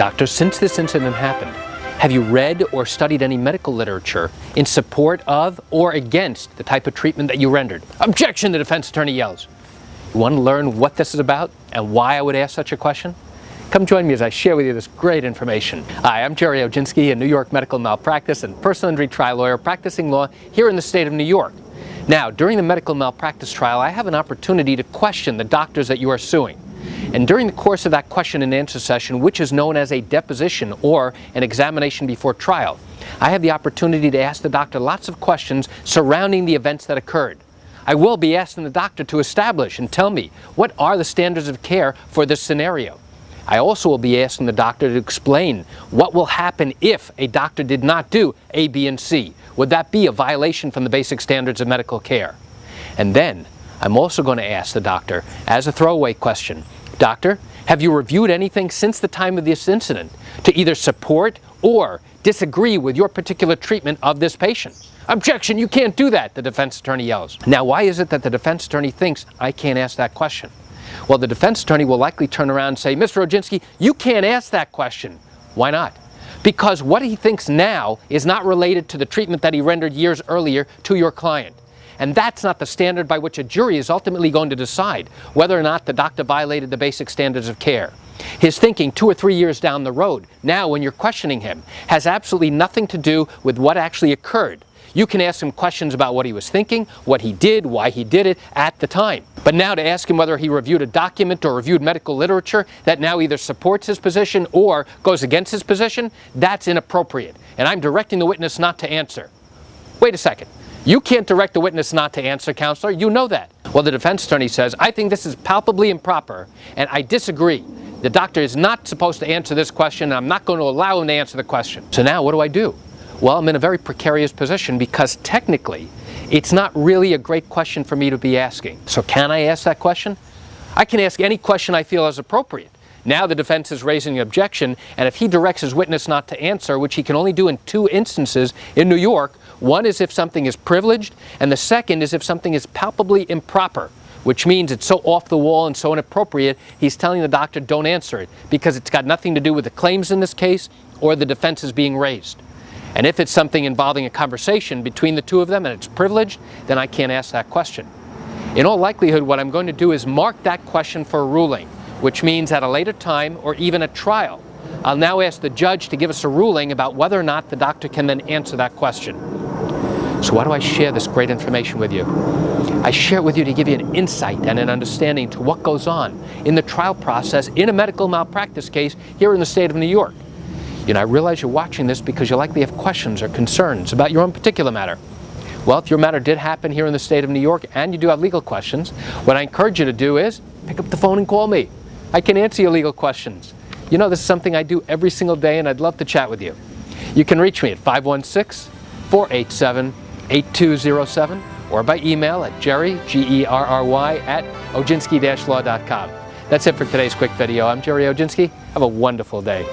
Doctor, since this incident happened, have you read or studied any medical literature in support of or against the type of treatment that you rendered? Objection, the defense attorney yells. You want to learn what this is about and why I would ask such a question? Come join me as I share with you this great information. Hi, I'm Jerry Oginski, a New York medical malpractice and personal injury trial lawyer practicing law here in the state of New York. Now, during the medical malpractice trial, I have an opportunity to question the doctors that you are suing. And during the course of that question and answer session, which is known as a deposition or an examination before trial, I have the opportunity to ask the doctor lots of questions surrounding the events that occurred. I will be asking the doctor to establish and tell me what are the standards of care for this scenario. I also will be asking the doctor to explain what will happen if a doctor did not do A, B, and C. Would that be a violation from the basic standards of medical care? And then I'm also going to ask the doctor, as a throwaway question, Doctor, have you reviewed anything since the time of this incident to either support or disagree with your particular treatment of this patient? Objection, you can't do that, the defense attorney yells. Now, why is it that the defense attorney thinks I can't ask that question? Well, the defense attorney will likely turn around and say, Mr. Oginski, you can't ask that question. Why not? Because what he thinks now is not related to the treatment that he rendered years earlier to your client. And that's not the standard by which a jury is ultimately going to decide whether or not the doctor violated the basic standards of care. His thinking 2 or 3 years down the road, now when you're questioning him, has absolutely nothing to do with what actually occurred. You can ask him questions about what he was thinking, what he did, why he did it at the time. But now to ask him whether he reviewed a document or reviewed medical literature that now either supports his position or goes against his position, that's inappropriate. And I'm directing the witness not to answer. Wait a second. You can't direct the witness not to answer, counselor. You know that. Well, the defense attorney says, I think this is palpably improper, and I disagree. The doctor is not supposed to answer this question, and I'm not going to allow him to answer the question. So now what do? Well, I'm in a very precarious position because technically, it's not really a great question for me to be asking. So can I ask that question? I can ask any question I feel is appropriate. Now the defense is raising an objection, and if he directs his witness not to answer, which he can only do in 2 instances in New York, one is if something is privileged, and the second is if something is palpably improper, which means it's so off the wall and so inappropriate, he's telling the doctor don't answer it, because it's got nothing to do with the claims in this case or the defense is being raised. And if it's something involving a conversation between the two of them and it's privileged, then I can't ask that question. In all likelihood, what I'm going to do is mark that question for a ruling, which means at a later time or even a trial, I'll now ask the judge to give us a ruling about whether or not the doctor can then answer that question. So why do I share this great information with you? I share it with you to give you an insight and an understanding to what goes on in the trial process in a medical malpractice case here in the state of New York. You know, I realize you're watching this because you likely have questions or concerns about your own particular matter. Well, if your matter did happen here in the state of New York and you do have legal questions, what I encourage you to do is pick up the phone and call me. I can answer your legal questions. You know, this is something I do every single day and I'd love to chat with you. You can reach me at 516-487-8207 or by email at Jerry, G-E-R-R-Y, at oginski-law.com. That's it for today's quick video. I'm Jerry Oginski. Have a wonderful day.